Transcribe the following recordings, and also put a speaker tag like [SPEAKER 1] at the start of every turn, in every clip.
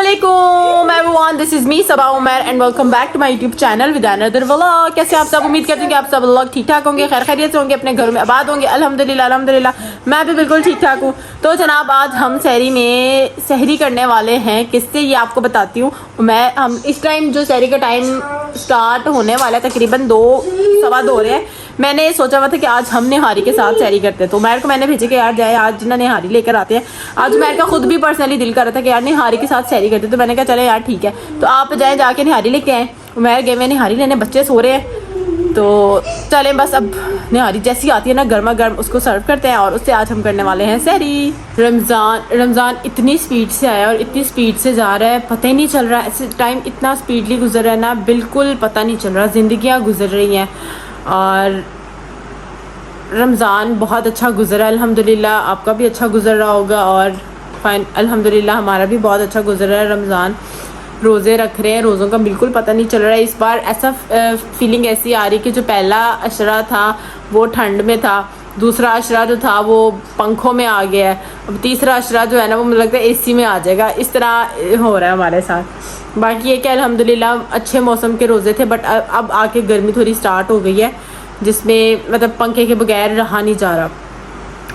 [SPEAKER 1] अस्सलामुअलैकुम everyone, this is me Saba Umar and welcome back to my YouTube channel with another vlog. कैसे आप सब? उम्मीद करते हैं कि आप सब लोग ठीक ठाक होंगे, खैर खैरियत से होंगे, अपने घरों में आबाद होंगे। अल्हम्दुलिल्लाह अल्हम्दुलिल्लाह मैं भी बिल्कुल ठीक ठाक हूँ। तो जनाब आज हम सहरी में सहरी करने वाले हैं। किससे ये आपको बताती हूँ। हम इस टाइम जो सहरी का टाइम स्टार्ट होने वाला है तकरीबन 2-2:15 हो रहे हैं। मैंने सोचा हुआ था कि आज हम निहारी के साथ सैरी करते हैं, तो उमर को मैंने भेजे कि यार जाए आज ना निहारी लेकर आते हैं। आज उमर का खुद भी पर्सनली दिल कर रहा था कि यार निहारी के साथ सैरी करते, तो मैंने कहा चले यार ठीक है, तो आप जाए जाके निहारी लेके आए। उमर गए हुए निहारी लेने, बच्चे सो रहे हैं, तो चले बस अब निहारी जैसी आती है ना गर्मा गर्म उसको सर्व करते हैं और उससे आज हम करने वाले हैं सैरी। रमज़ान इतनी स्पीड से आया और इतनी स्पीड से जा रहा है, पता ही नहीं चल रहा है। ऐसे टाइम इतना स्पीडली गुजर रहा है ना, बिल्कुल पता नहीं चल रहा। ज़िंदगियाँ गुजर रही हैं और रमज़ान बहुत अच्छा गुजरा अल्हम्दुलिल्लाह। आपका भी अच्छा गुजर रहा होगा और फाइन अल्हम्दुलिल्लाह हमारा भी बहुत अच्छा गुजर रहा है। रमज़ान रोज़े रख रहे हैं, रोज़ों का बिल्कुल पता नहीं चल रहा है। इस बार ऐसा फीलिंग ऐसी आ रही कि जो पहला अशरा था वो ठंड में था, दूसरा अशरा जो था वो पंखों में आ गया है, अब तीसरा अशरा जो है ना वो मुझे लगता है एसी में आ जाएगा। इस तरह हो रहा है हमारे साथ। बाकी ये कि अल्हम्दुलिल्लाह अच्छे मौसम के रोज़े थे, बट अब आके गर्मी थोड़ी स्टार्ट हो गई है, जिसमें मतलब पंखे के बगैर रहा नहीं जा रहा।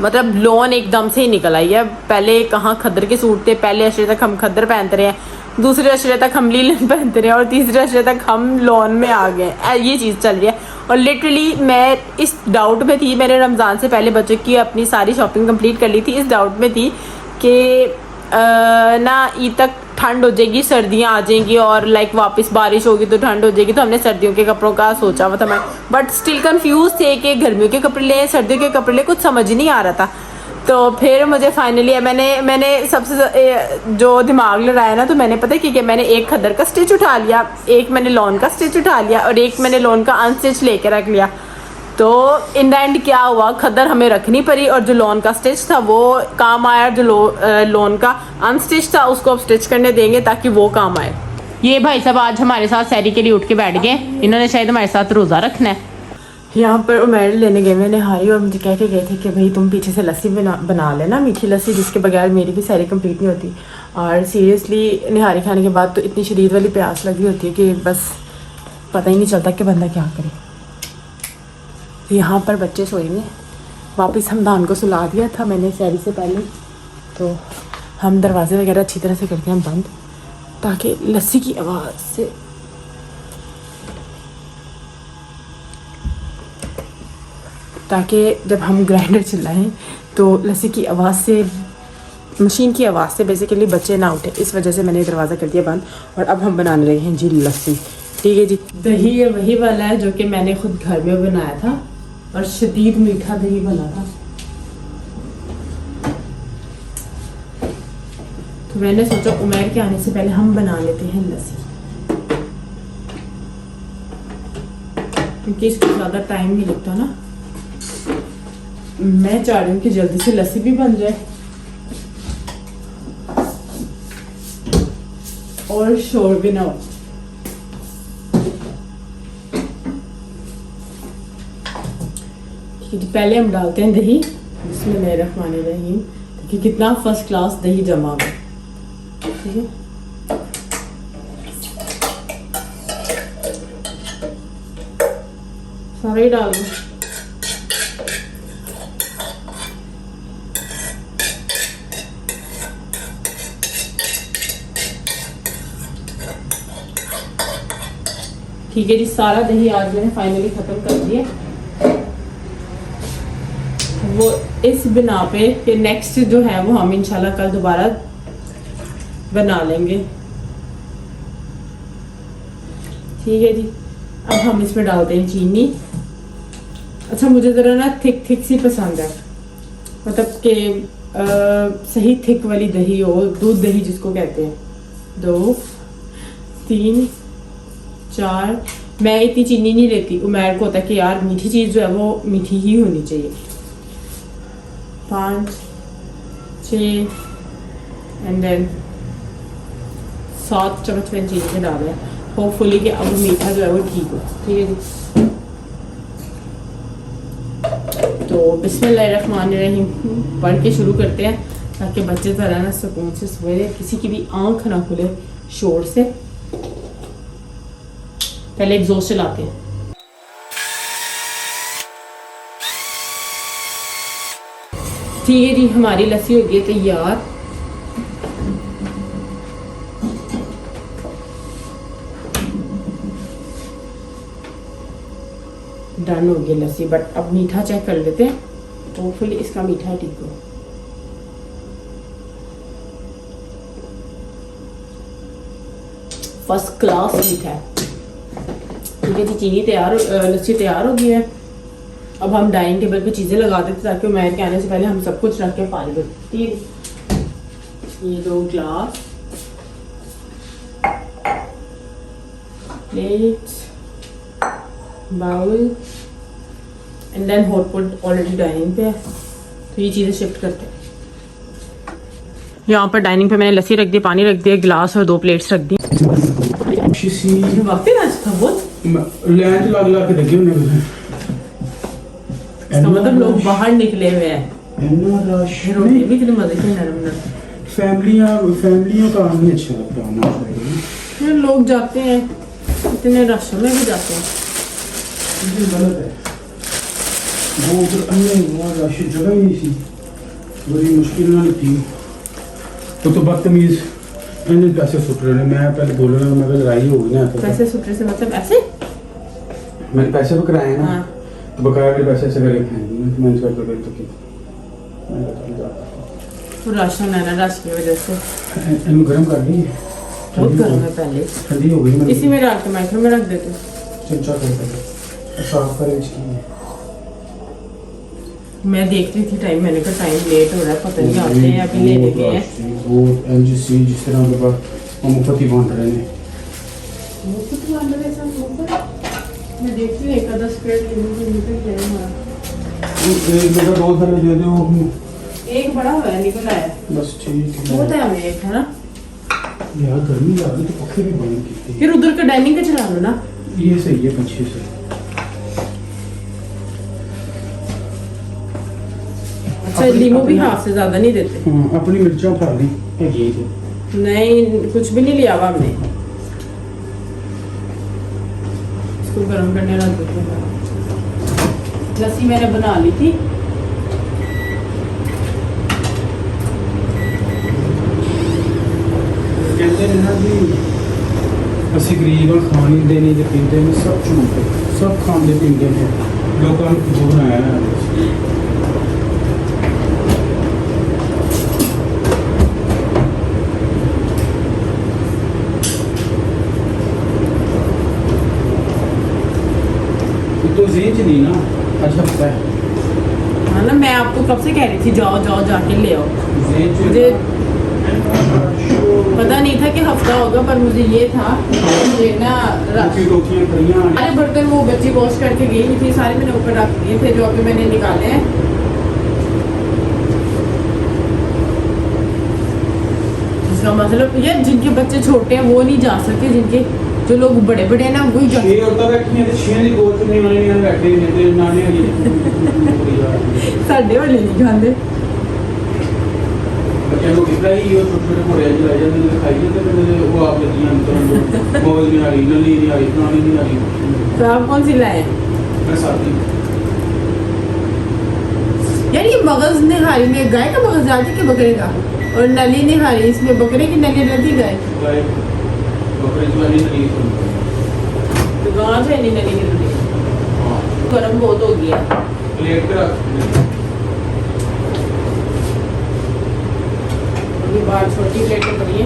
[SPEAKER 1] मतलब लोन एकदम से ही निकल आई है। पहले कहाँ खद्दर के सूट थे, पहले अशरे तक हम खद्दर पहनते रहे हैं, दूसरे अशरे तक हम लीलन पहनते रहे और तीसरे अशरे तक हम लोन में आ गए। ये चीज़ चल रही है और लिटरली मैं इस डाउट में थी। मैंने रमज़ान से पहले बच्चों की अपनी सारी शॉपिंग कंप्लीट कर ली थी। इस डाउट में थी कि ना ईद तक ठंड हो जाएगी, सर्दियाँ आ जाएंगी और लाइक वापस बारिश होगी तो ठंड हो जाएगी, तो हमने सर्दियों के कपड़ों का सोचा हुआ था मैं, बट स्टिल कंफ्यूज थे कि गर्मियों के कपड़े लें सर्दियों के कपड़े लें, कुछ समझ ही नहीं आ रहा था। तो फिर मुझे फाइनली मैंने सबसे जो दिमाग लगाया ना, तो मैंने पता है कि मैंने एक खद्दर का स्टिच उठा लिया, एक मैंने लॉन का स्टिच उठा लिया और एक मैंने लॉन का अनस्टिच लेके रख लिया। तो इन द एंड क्या हुआ, खद्दर हमें रखनी पड़ी और जो लॉन का स्टिच था वो काम आया, जो लॉन का अनस्टिच था उसको अब स्टिच करने देंगे ताकि वो काम आए। ये भाई साहब आज हमारे साथ सैरी के लिए उठ के बैठ गए, इन्होंने शायद हमारे साथ रोज़ा रखना है। यहाँ पर उमर लेने गए, मैंने हारी और मुझे कह के गए थे कि भाई तुम पीछे से लस्सी बना लेना, मीठी लस्सी, जिसके बगैर मेरी भी सैरी कंप्लीट नहीं होती। और सीरियसली निहारी खाने के बाद तो इतनी शदीद वाली प्यास लगी होती है कि बस पता ही नहीं चलता कि बंदा क्या करे। यहाँ पर बच्चे सोएंगे, वापस हमदान को सुला दिया था मैंने सैरी से पहले, तो हम दरवाजे वगैरह अच्छी तरह से करते हैं बंद ताकि लस्सी की आवाज़ से ताकि जब हम ग्राइंडर चलाएं तो लस्सी की आवाज़ से, मशीन की आवाज़ से बेसिकली बच्चे ना उठे, इस वजह से मैंने दरवाज़ा कर दिया बंद। और अब हम बनाने लगे हैं जी लस्सी। ठीक है जी, दही ये वही वाला है जो कि मैंने खुद घर में बनाया था और शदीद मीठा दही बना था। तो मैंने सोचा उमर के आने से पहले हम बना लेते हैं लस्सी, क्योंकि इसको ज़्यादा टाइम नहीं लगता ना। मैं चाह रही हूँ कि जल्दी से लस्सी भी बन जाए और शोर भी ना हो। पहले हम डालते हैं दही, बिस्मिल्लाहिर्रहमानिर्रहीम, कि कितना फर्स्ट क्लास दही जमा हुआ। ठीक है, सारे डाल दो। ठीक है जी, सारा दही आज मैंने फाइनली ख़त्म कर दिया। वो इस बिना पे कि नेक्स्ट जो है वो हम इंशाल्लाह कल दोबारा बना लेंगे। ठीक है जी, अब हम इसमें डालते हैं चीनी। अच्छा मुझे ज़रा ना थिक सी पसंद है, मतलब कि सही थिक वाली दही हो, दूध दही जिसको कहते हैं। 2 3 4, मैं इतनी चीनी नहीं लेती, उमर को होता है कि यार मीठी चीज़ जो है वो मीठी ही होनी चाहिए। 5 6 एंड देन 7 चम्मच मैंने चीनी में डाला है, होपफुली कि अब मीठा जो है वो ठीक हो। ठीक है जी, तो बिस्मिल्लाहिर्रहमानिर्रहीम पढ़ के शुरू करते हैं। ताकि बच्चे तो रहना सुकून से सोए, किसी की भी आंख ना खुले शोर से। पहले एग्जॉस्ट चलाते हैं। ठीक है जी, हमारी लस्सी हो गई है तैयार। डन हो गई लस्सी। बट अब मीठा चेक कर लेते हैं, होपफुली इसका मीठा ठीक हो। फर्स्ट क्लास मीठा है। ठीक है जी, चीनी तैयार, लस्सी तैयार हो गई है। अब हम डाइनिंग टेबल पे चीज़ें लगा देते ताकि उमैर के आने से पहले हम सब कुछ रख के पानी दे। ठीक है, ये 2 glass, plates, bowl and then hotpot already dining पे है, तो ये चीज़ें शिफ्ट करते हैं। यहाँ पर डाइनिंग पे मैंने लस्सी रख दी, पानी रख दिया, गिलास और 2 प्लेट्स रख दी। वाकई आज था बहुत
[SPEAKER 2] लैंड लग लग के लगे होने।
[SPEAKER 1] इसका मतलब लोग बाहर निकले हुए हैं। रोटी भी इतने मजे की नरम नरम।
[SPEAKER 2] फैमिलियों का नहीं अच्छा लगता होना चाहिए।
[SPEAKER 1] फिर लोग जाते हैं, इतने रश में भी जाते हैं।
[SPEAKER 2] ये गलत है। वो उधर अन्य रश जगह ही नहीं थी, बड़ी मुश्किल ना थी। तो बदतमीज इन्हें पैसे सुट रहे हैं। मैं पहले बोल रहा हूँ, मैं लड़ाई हो गई ना।
[SPEAKER 1] पैसे सुट रहे से मतलब ऐसे
[SPEAKER 2] मैंने पैसे भी कराए ना।
[SPEAKER 1] हाँ।
[SPEAKER 2] तो बकाया मेरे पैसे ऐसे करके खाएंगे। मैं इसका तो गई तो
[SPEAKER 1] वो रश होना है ना, रश की वजह से
[SPEAKER 2] इनको गर्म कर दी।
[SPEAKER 1] बहुत गर्म है, पहले
[SPEAKER 2] ठंडी हो गई।
[SPEAKER 1] इसी में डाल के माइक्रो में रख देते।
[SPEAKER 2] चिमचा कर साफ कर इसकी।
[SPEAKER 1] मैं देख रही थी टाइम, मैंने कहा टाइम लेट हो रहा है, पता नहीं आते हैं अभी लेने गए हैं।
[SPEAKER 2] वो एलजीसी जिस तरह के बाद हम मुफ्त ही बांट रहे हैं।
[SPEAKER 1] मुफ्त बांट रहे हैं सब। मैं देख रही हूं एक आधा स्क्वायर किलोमीटर है हमारा।
[SPEAKER 2] एक जगह 2 सारे दे दो।
[SPEAKER 1] एक बड़ा हुआ है, निकल आया
[SPEAKER 2] बस ठीक है।
[SPEAKER 1] बहुत है हमें एक, है ना
[SPEAKER 2] यार गर्मी लग रही तो पखे भी बंद कीते।
[SPEAKER 1] फिर उधर का डाइनिंग का चला लो ना।
[SPEAKER 2] ये सही है पीछे से।
[SPEAKER 1] अच्छा, लीमू भी हाथ से ज्यादा नहीं देते।
[SPEAKER 2] अपनी मिर्चा खा ली है ये तो।
[SPEAKER 1] नहीं, कुछ भी नहीं लिया हुआ हमने। इसको गर्म करने रख देते हैं। लस्सी मैंने बना ली थी।
[SPEAKER 2] कहते हैं ना कि ਅਸੀਂ ਗਰੀਬ ਖਾਣ ਦੇ ਨਹੀਂ ਤੇ ਪੀਂਦੇ ਨੇ ਸਭ ਝੂਠ ਹੈ। सब खाते पीते हैं लोगों ने जो बनाया है। तो जेंच नहीं ना अच्छा पता है।
[SPEAKER 1] हाँ ना, मैं आपको कब से कह रही थी जाओ जाओ जाके ले आओ। मुझे पता नहीं था कि हफ्ता होगा, पर मुझे ये था मुझे ना अरे बर्तन वो बच्ची वॉश करके गई हुई थी, सारे मैंने ऊपर रख दिए थे जो अभी मैंने निकाले हैं। इसका मतलब ये जिनके बच्चे छोटे हैं वो नहीं जा सकते, जिनके जो लोग बड़े बड़े हैं ना वही जा साढ़े वाले नहीं खाते।
[SPEAKER 2] बच्चों को कितना ही ये छोटे-छोटे घोड़े चलाए जाते हैं खाइए तो वो आप लगी हम तो मौज नहीं आ रही, नली नहीं आ रही, पुरानी नहीं आ रही।
[SPEAKER 1] तो आप कौन सी लाए?
[SPEAKER 2] मैं साथी।
[SPEAKER 1] यार ये मगज निहारी में गाय का मगज डालते कि बकरे का, और नली निहारी इसमें बकरे की नली रहती गाय।
[SPEAKER 2] बकरे की वाली नली
[SPEAKER 1] तो गाँव से नहीं नली की।
[SPEAKER 2] हाँ।
[SPEAKER 1] गर्म बहुत हो गया।
[SPEAKER 2] प्लेट पे रख।
[SPEAKER 1] ये बाहर छोटी प्लेट में करिए।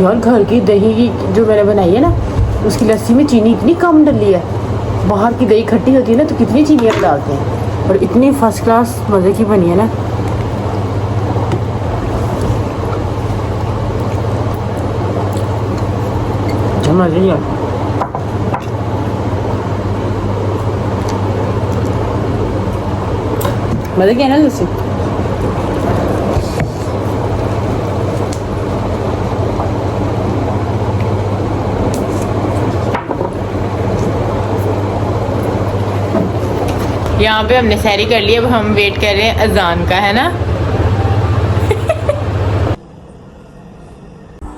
[SPEAKER 1] यार घर की दही की जो मैंने बनाई है ना, उसकी लस्सी में चीनी इतनी कम डली है। बाहर की दही खट्टी होती है ना तो कितनी चीनी हम डालते हैं, और इतनी फर्स्ट क्लास मज़े की बनी है ना। मज़े ही है। मज़े की है ना लस्सी। यहाँ पे हमने सैरी कर ली, अब हम वेट कर रहे हैं अजान का, है ना।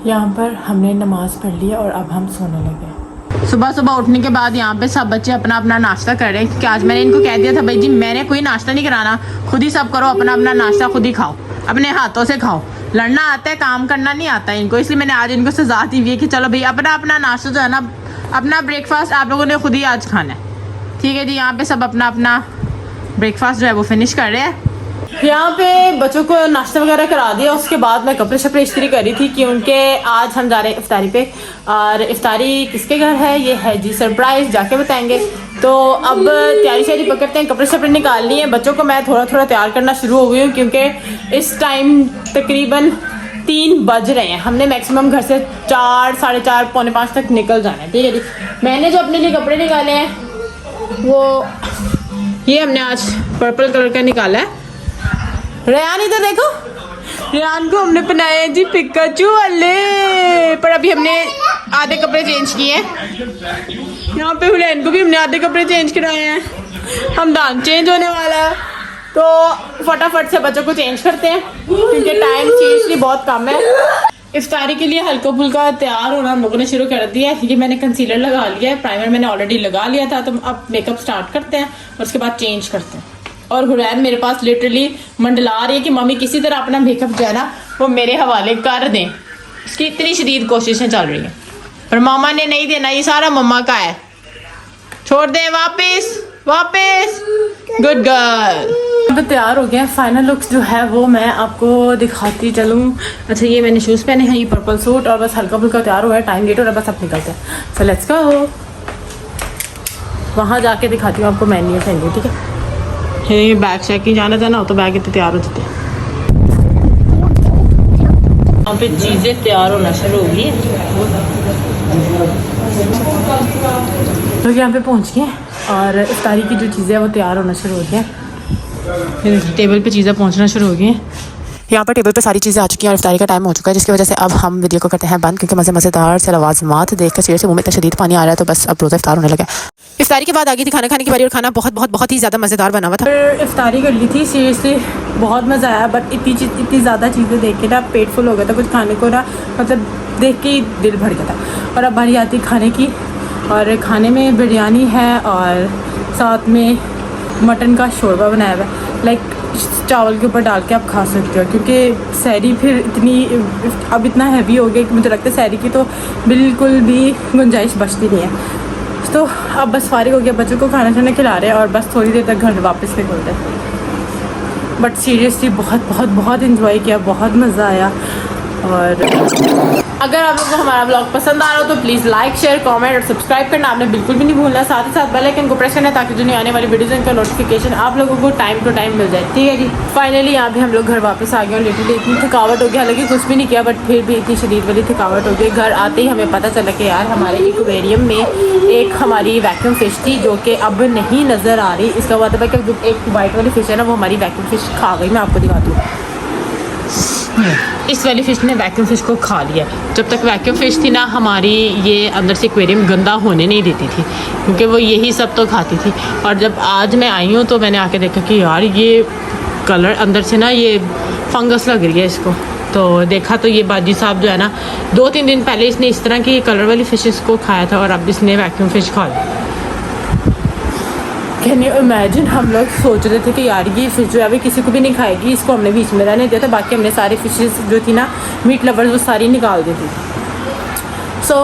[SPEAKER 1] यहाँ पर हमने नमाज पढ़ ली और अब हम सोने लगे। सुबह सुबह उठने के बाद यहाँ पे सब बच्चे अपना अपना नाश्ता कर रहे हैं, क्योंकि आज मैंने इनको कह दिया था भाई जी मैंने कोई नाश्ता नहीं कराना, खुद ही सब करो, अपना अपना नाश्ता खुद ही खाओ, अपने हाथों से खाओ। लड़ना आता है, काम करना नहीं आता है इनको, इसलिए मैंने आज इनको सजा दी हुई है कि चलो भाई अपना अपना नाश्ता जो है ना, अपना ब्रेकफास्ट आप लोगों ने खुद ही आज खाना है। ठीक है जी, यहाँ पे सब अपना अपना ब्रेकफास्ट जो है वो फिनिश कर रहे हैं। यहाँ पे बच्चों को नाश्ता वगैरह करा दिया, उसके बाद मैं कपड़े शपड़े इस्त्री कर रही थी, क्योंकि आज हम जा रहे हैं इफ्तारी पे। और इफ्तारी किसके घर है ये है जी सरप्राइज, जाके बताएंगे। तो अब तैयारी शारी पकड़ते हैं, कपड़े शपड़े निकाल लिए हैं। बच्चों को मैं थोड़ा थोड़ा तैयार करना शुरू हो गई हूँ, क्योंकि इस टाइम तकरीबन 3 बज रहे हैं। हमने मैक्सिमम घर से 4, साढ़े 4, पौने 5 तक निकल जाना है। ठीक है जी, मैंने जो अपने लिए कपड़े निकाले हैं वो ये हमने आज पर्पल कलर का निकाला है। रेयान इधर देखो, रेयान को हमने पहनाए हैं जी पिकाचू वाले, पर अभी हमने आधे कपड़े चेंज किए हैं। यहाँ पे हुलैन को भी हमने आधे कपड़े चेंज कराए हैं। हमदान चेंज होने वाला है, तो फटाफट से बच्चों को चेंज करते हैं, क्योंकि टाइम सीरियसली बहुत कम है। इफ्तारी के लिए हल्का फुल्का तैयार होना हम लोगों ने शुरू कर दिया है। ये मैंने कंसीलर लगा लिया है, प्राइमर मैंने ऑलरेडी लगा लिया था। तो अब मेकअप स्टार्ट करते हैं और उसके बाद चेंज करते हैं। और हुरैन मेरे पास लिटरली मंडला रही है कि मम्मी किसी तरह अपना मेकअप जो है ना वो मेरे हवाले कर दें। उसकी इतनी शदीद कोशिशें चल रही हैं, पर मामा ने नहीं देना, ये सारा मम्मा का है, छोड़ दें, वापस वापस, गुड गर्ल। अब तैयार हो गया, फाइनल लुक्स जो है वो मैं आपको दिखाती चलूँ। अच्छा, ये मैंने शूज़ पहने हैं, ये पर्पल सूट, और बस हल्का फुल्का तैयार हुआ है, टाइम लेट हो रहा है, बस अब निकलते हैं। सो लेट्स गो, वहाँ जाके दिखाती हूँ आपको मेन्यू पहनी, ठीक है। ये बैग चेकिंग जाना था ना, तो बैग इतने तैयार हो जाते हैं। यहाँ पे चीज़ें तैयार होना शुरू हो गई, तो यहाँ पे पहुँच गए और इफ्तारी की जो चीज़ें हैं वो तैयार होना शुरू हो गई हैं। टेबल पे चीज़ें पहुँचना शुरू हो गई हैं।
[SPEAKER 3] यहाँ पर टेबल पे सारी चीज़ें आ चुकी हैं और इफ्तारी का टाइम हो चुका है, जिसकी वजह से अब हम वीडियो को करते हैं बंद, क्योंकि मज़ेदार से लवाज़मात देख कर से मुँह में इतना शदीद पानी आ रहा है। तो बस अब रोज़ा इफ्तार होने लगा। इफ्तारी के बाद आ गई थी खाना खाने की बारी, और खाना बहुत ही ज़्यादा मज़ेदार बना हुआ था।
[SPEAKER 1] इफ्तारी कर ली थी, सीरियसली बहुत मज़ा आया, बट इतनी ज़्यादा चीज़ें देख के ना पेट फुल हो गया था, कुछ खाने को ना मतलब देख के ही दिल भर गया था। और अब बारी आती खाने की, और खाने में बिरयानी है और साथ में मटन का शोरबा बनाया हुआ है, लाइक चावल के ऊपर डाल के आप खा सकते हो, क्योंकि सैरी फिर अब इतना हैवी हो गया कि मुझे लगता है सैरी की तो बिल्कुल भी गुंजाइश बचती नहीं है। तो अब बस फारिग हो गया, बच्चों को खाना खाना खिला रहे हैं और बस थोड़ी देर तक घर वापस निकलते हैं। बट सीरियसली बहुत इंजॉय किया, बहुत मज़ा आया। और अगर आप लोगों को हमारा ब्लॉग पसंद आ रहा हो तो प्लीज़ लाइक, शेयर, कमेंट और सब्सक्राइब करना आपने बिल्कुल भी नहीं भूलना। साथ ही साथ बेल आइकन को प्रेस करना है, ताकि जो नहीं आने वाली वीडियोज़ का नोटिफिकेशन आप लोगों को टाइम टू टाइम मिल जाए। ठीक है जी, फाइनली यहाँ पे हम लोग घर वापस आ गए और लिटरली इतनी थकावट हो गई, हालांकि कुछ भी नहीं किया, बट फिर भी इतनी शदीद वाली थकावट हो गई। घर आते ही हमें पता चला कि यार हमारे एक्वेरियम में एक हमारी वैक्यूम फ़िश थी, जो कि अब नहीं नज़र आ रही। इसका मतलब है कि जो एक वाइट वाली फ़िश है ना, वो हमारी वैक्यूम फ़िश खा गई। मैं आपको दिखाती हूँ, इस वाली फ़िश ने वैक्यूम फ़िश को खा लिया। जब तक वैक्यूम फ़िश थी ना, हमारी ये अंदर से एक्वेरियम गंदा होने नहीं देती थी, क्योंकि वो यही सब तो खाती थी। और जब आज मैं आई हूँ तो मैंने आके देखा कि यार ये कलर अंदर से ना ये फंगस लग रही है इसको। तो देखा तो ये बाजी साहब जो है ना, 2-3 दिन पहले इसने इस तरह की कलर वाली फ़िशेस को खाया था, और अब इसने वैक्यूम फ़िश खा लिया। कैन यू इमेजिन, हम लोग सोच रहे थे कि यार ये फ़िश जो है अभी किसी को भी नहीं खाएगी, इसको हमने बीच में रहने दिया था। बाकी हमने सारी फ़िशेस जो थी ना, मीट लवर्स, वो सारी निकाल दी थी। सो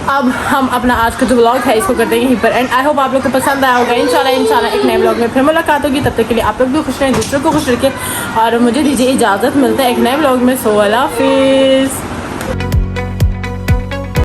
[SPEAKER 1] अब हम अपना आज का जो व्लॉग है इसको करते हैं यहीं पर एंड। आई होप आप लोग को पसंद आया होगा। इंशाल्लाह एक नए व्लॉग में फिर मुलाकात होगी। तब तक के लिए आप लोग भी खुश रहें, दूसरों को खुश रखें, और मुझे दीजिए इजाज़त। मिलता है एक नए व्लॉग में। सो अल्लाह हाफिज़।